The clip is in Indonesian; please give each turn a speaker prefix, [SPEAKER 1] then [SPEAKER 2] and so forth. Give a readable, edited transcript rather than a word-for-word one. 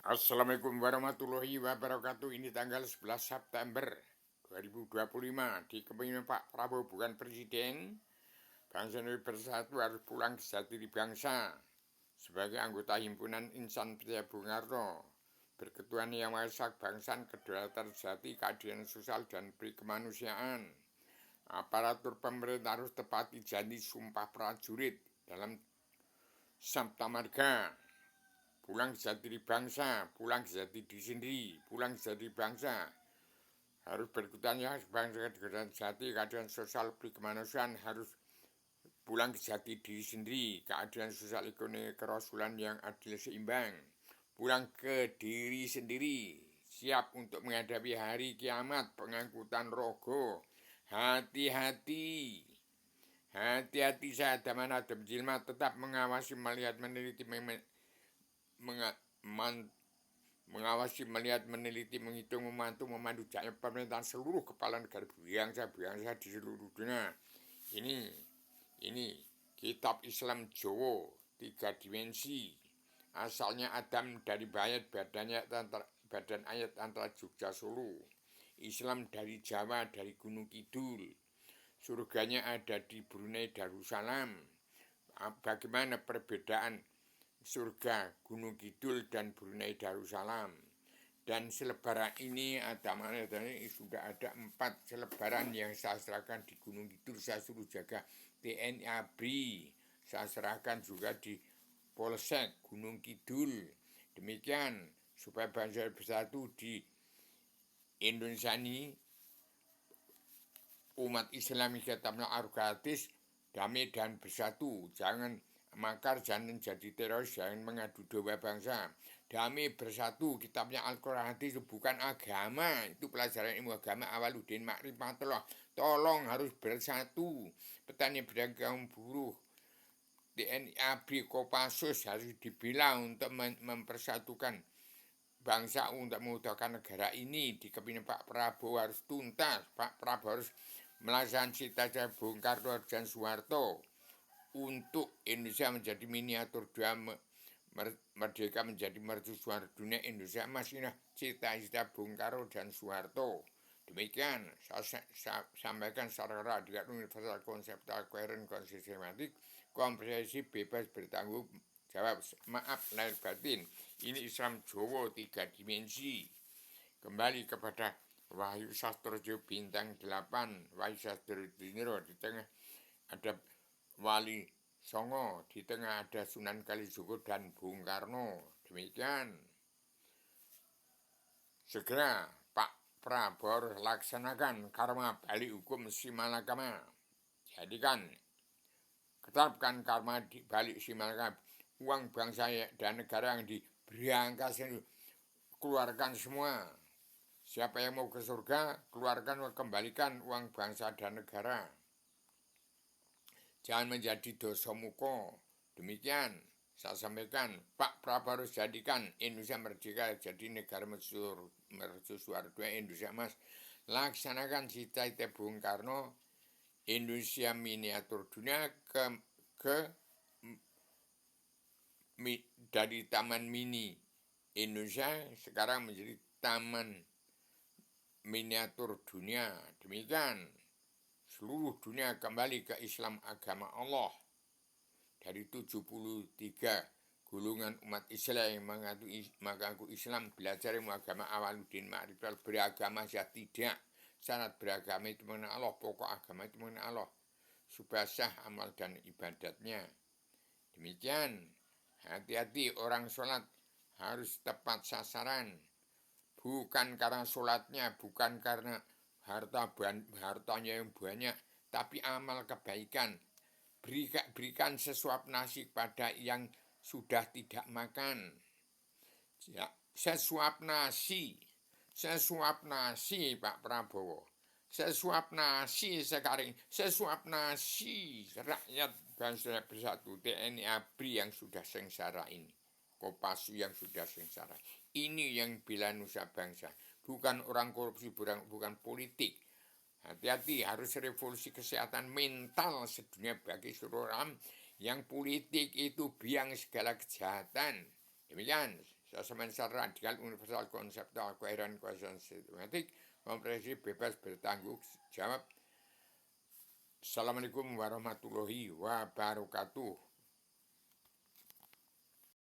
[SPEAKER 1] Assalamualaikum warahmatullahi wabarakatuh. Ini tanggal 11 September 2025. Di kepemimpinan Pak Prabowo bukan presiden, bangsa Indonesia bersatu harus pulang ke jati diri bangsa. Sebagai anggota himpunan insan percaya Bung Karno, berketuhanan yang Maha Esa, kebangsaan, kedaulatan sejati, keadilan sosial, dan kemanusiaan. Aparatur pemerintah harus tepati janji sumpah prajurit dalam Sabta Marga. Pulang ke jati diri bangsa, pulang ke jati diri sendiri, pulang ke jati diri bangsa. Harus berketuhanan yang bangsa, kedaulatan jati, keadilan sosial, kemanusiaan, harus pulang ke jati diri sendiri, keadilan sosial, ekonomi, kerasulan yang adil seimbang. Pulang ke diri sendiri, siap untuk menghadapi hari kiamat, pengangkutan rogo. Hati-hati. Hati-hati saya Adam Jilma tetap mengawasi, melihat, meneliti, mengawasi, melihat, meneliti, menghitung, memantau, memandu jalannya pemerintahan seluruh kepala negara bangsa di seluruh dunia. Ini kitab Islam Jawa 3 dimensi. Asalnya Adam dari badan ayat antara Jogja Solo. Islam dari Jawa, dari Gunung Kidul. Surganya ada di Brunei Darussalam. Bagaimana perbedaan surga Gunung Kidul dan Brunei Darussalam? Dan selebaran ini sudah ada 4 selebaran yang saya serahkan di Gunung Kidul. Saya suruh jaga TNI ABRI, saya serahkan juga di Polsek Gunung Kidul. Demikian supaya bangsa bersatu di Indonesia ini, umat Islam tetaplah gratis, damai dan bersatu. Jangan makar, jangan jadi teroris, jangan mengadu domba bangsa. Damai bersatu, kitabnya Al-Quran hadis itu bukan agama, itu pelajaran ilmu agama Awaluddin Ma'rifatullah. Tolong harus bersatu. Petani pedagang buruh, TNI ABRI, Kopassus harus dibela untuk mempersatukan bangsa, untuk mengutuhkan negara ini. Di kepemimpinan Pak Prabowo harus tuntas. Pak Prabowo harus melaksanakan cita-cita Bung Karno dan Soeharto untuk Indonesia menjadi miniatur dunia, merdeka menjadi mercusuar dunia. Indonesia masih cita-cita Bung Karno dan Soeharto. Demikian saya sampaikan secara radikal, universal, konseptual, koheren, konsistematik, komprehensif, bebas, bertanggung jawab. Maaf lahir batin. Ini Islam Jawa 3 dimensi. Kembali kepada Wahyu Sastrojo bintang 8, Wahyu Sastrojo Diniro. Di tengah ada Wali Songo, di tengah ada Sunan Kalijogo dan Bung Karno. Demikian. Segera Pak Prabowo laksanakan karma balik hukum Simalakama. Jadikan, tetapkan karma di balik Simalakama. Uang bangsa dan negara yang diberangkas keluarkan semua. Siapa yang mau ke surga, keluarkan, kembalikan uang bangsa dan negara. Jangan menjadi dosa muko. Demikian saya sampaikan, Pak Prabowo harus jadikan Indonesia merdeka, jadi negara mercusuar dunia. Indonesia Mas, laksanakan cita-cita Bung Karno, Indonesia miniatur dunia dari taman mini Indonesia sekarang menjadi taman miniatur dunia. Demikian seluruh dunia kembali ke Islam, agama Allah. Dari 73 golongan umat Islam yang mengaku Islam, belajar ilmu agama Awaluddin Ma'rifatullah, beragama saja tidak. Syarat beragama itu mengenai Allah, pokok agama itu mengenai Allah, supaya sah amal dan ibadatnya. Demikian, hati-hati orang sholat harus tepat sasaran. Bukan karena sholatnya, bukan karena hartanya yang banyak, tapi amal kebaikan. Berikan sesuap nasi kepada yang sudah tidak makan. Ya, sesuap nasi Pak Prabowo. Sesuap nasi sekarang, sesuap nasi rakyat bangsa bersatu, TNI ABRI yang sudah sengsara ini, Kopassus yang sudah sengsara. Ini yang bela nusa bangsa, bukan orang korupsi, bukan politik. Hati-hati, harus revolusi kesehatan mental sedunia bagi seluruh orang. Yang politik itu biang segala kejahatan. Demikian semen radikal, universal, konseptual, koheren, kohesen sistematik, komprehensif, bebas, bertanggung jawab. Assalamualaikum warahmatullahi wabarakatuh.